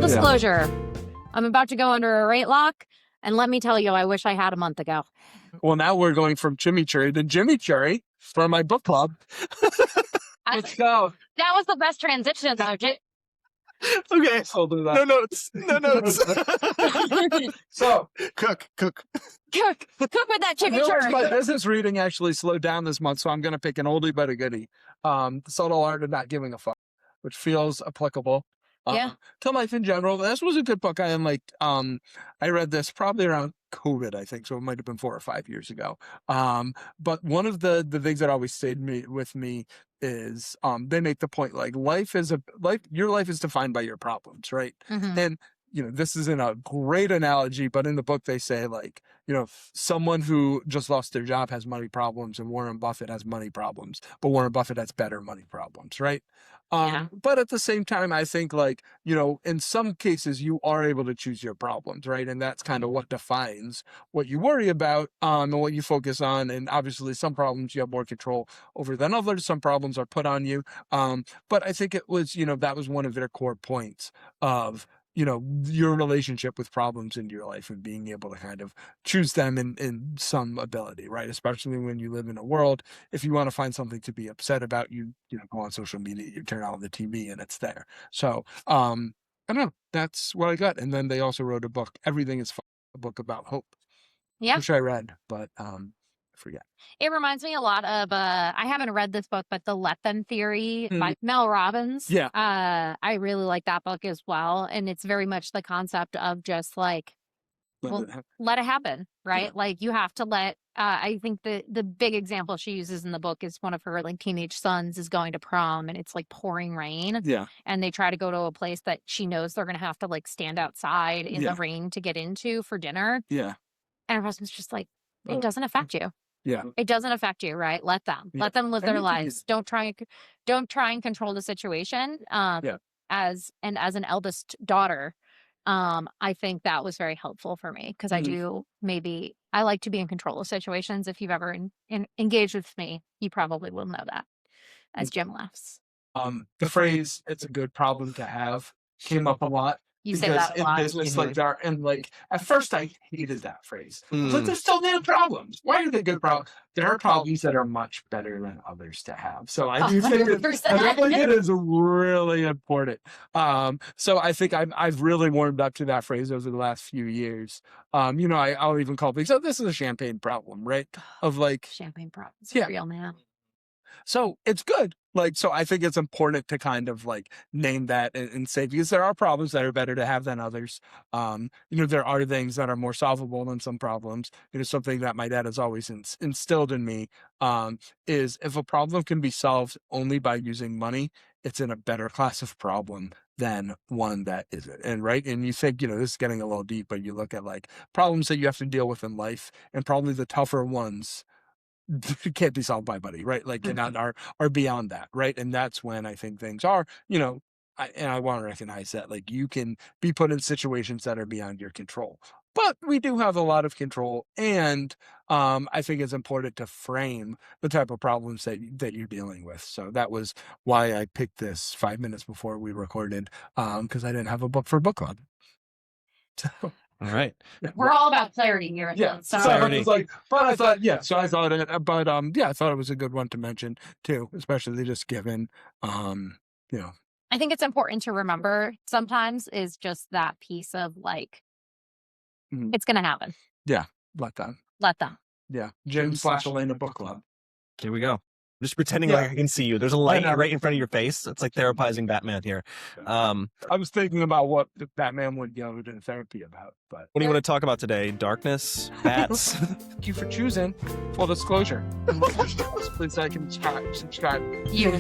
disclosure, I'm about to go under a rate lock, and let me tell you, I wish I had a month ago. Well, now we're going from chimichurri to Jimmy Cherry for my book club. Let's go. That was the best transition, though. Okay. No notes. No notes. So, Cook. Cook with that I feel like my chimichurri. business reading actually slowed down this month, so I'm going to pick an oldie but a goodie. The Subtle Art of Not Giving a Fuck, which feels applicable Yeah. to life in general. This was a good book. I read this probably around COVID, I think, so it might have been 4 or 5 years ago. But one of the things that always stayed with me is they make the point like your life is defined by your problems, right? Mhm. And this isn't a great analogy, but in the book they say like, someone who just lost their job has money problems, and Warren Buffett has money problems, but Warren Buffett has better money problems, right? Yeah. But at the same time, I think like, in some cases you are able to choose your problems, right? And that's kind of what defines what you worry about and what you focus on. And obviously some problems you have more control over than others. Some problems are put on you. But I think it was, that was one of their core points of, your relationship with problems in your life and being able to kind of choose them in some ability, right? Especially when you live in a world, if you want to find something to be upset about, you go on social media, you turn on the TV and it's there. So, I don't know, that's what I got. And then they also wrote a book, Everything is Fine, a book about hope, Yeah. which I read, but, I forget. It reminds me a lot of, I haven't read this book, but The Let Them Theory by Mel Robbins. Yeah. I really like that book as well. And it's very much the concept of just like, let it happen, right? Yeah. Like you have to let, I think the big example she uses in the book is one of her like teenage sons is going to prom and it's like pouring rain. Yeah. And they try to go to a place that she knows they're going to have to like stand outside in the rain to get into for dinner. Yeah. And her husband's just like, it doesn't affect you. Yeah. It doesn't affect you, right? Let them. Let them live their lives. Don't try and control the situation. As an eldest daughter, I think that was very helpful for me because I like to be in control of situations. If you've ever engaged with me, you probably will know that. As Jim laughs. The phrase "it's a good problem to have" came up a lot. You say that a lot. In business, at first I hated that phrase. But there's still damn problems. Why are they good problems? There are problems that are much better than others to have. So I do think it is really important. So I think I've really warmed up to that phrase over the last few years. I'll even call things, so this is a champagne problem, right? Of like champagne problems are real now. So it's good. So I think it's important to kind of like name that and say, because there are problems that are better to have than others. There are things that are more solvable than some problems. Something that my dad has always instilled in me is if a problem can be solved only by using money, it's in a better class of problem than one that isn't. And right. And you think, this is getting a little deep, but you look at like problems that you have to deal with in life, and probably the tougher ones can't be solved by money, right? Like, are beyond that, right? And that's when I think things are, I want to recognize that, like, you can be put in situations that are beyond your control, but we do have a lot of control. And I think it's important to frame the type of problems that you're dealing with. So that was why I picked this 5 minutes before we recorded, because I didn't have a book for book club. So. All right. We're all about clarity here. So I was like, but I thought, I thought it was a good one to mention too, especially just given, I think it's important to remember sometimes is just that piece of like, it's going to happen. Yeah. Let them. Yeah. James/Alayna book club. Here we go. Just pretending like I can see you. There's a light right in front of your face. It's like therapizing Batman here. I was thinking about what Batman would go to therapy about. But what do you want to talk about today? Darkness? Bats? Thank you for choosing. Full disclosure. Please like and subscribe. You.